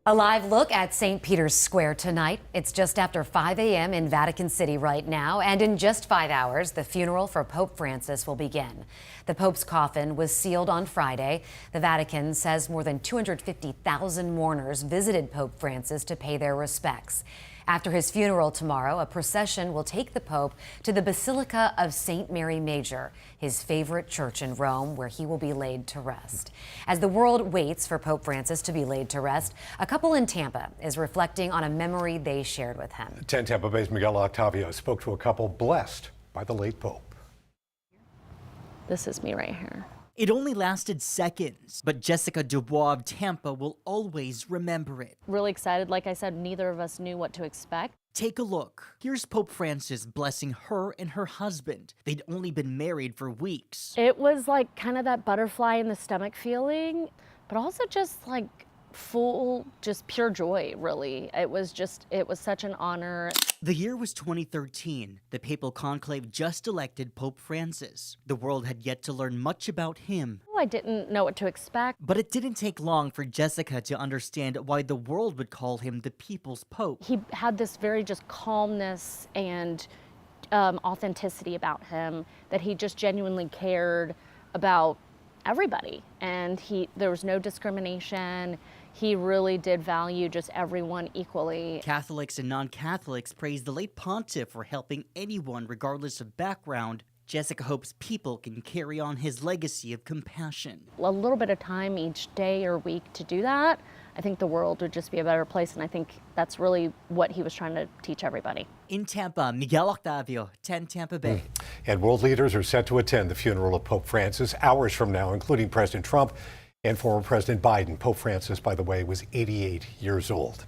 A live look at St. Peter's Square tonight. It's just after 5 a.m. in Vatican City right now, and in just 5 hours, the funeral for Pope Francis will begin. The Pope's coffin was sealed on Friday. The Vatican says more than 250,000 mourners visited Pope Francis to pay their respects. After his funeral tomorrow, a procession will take the Pope to the Basilica of St. Mary Major, his favorite church in Rome, where he will be laid to rest. As the world waits for Pope Francis to be laid to rest, a couple in Tampa is reflecting on a memory they shared with him. 10 Tampa Bay's Miguel Octavio spoke to a couple blessed by the late Pope. This is me right here. It only lasted seconds, but Jessica DuBois of Tampa will always remember it. Really excited. Like I said, neither of us knew what to expect. Take a look. Here's Pope Francis blessing her and her husband. They'd only been married for weeks. It was like kind of that butterfly in the stomach feeling, but also just like full, just pure joy, really. It was such an honor. The year was 2013. The papal conclave just elected Pope Francis. The world had yet to learn much about him. I didn't know what to expect. But it didn't take long for Jessica to understand why the world would call him the people's pope. He had this very just calmness and authenticity about him, that he just genuinely cared about everybody, and there was no discrimination. He really did value just everyone equally. Catholics and non-Catholics praise the late pontiff for helping anyone regardless of background. Jessica hopes people can carry on his legacy of compassion. A little bit of time each day or week to do that, I think the world would just be a better place, and I think that's really what he was trying to teach everybody. In Tampa, Miguel Octavio, 10 Tampa Bay. And world leaders are set to attend the funeral of Pope Francis hours from now, including President Trump and former President Biden. Pope Francis, by the way, was 88 years old.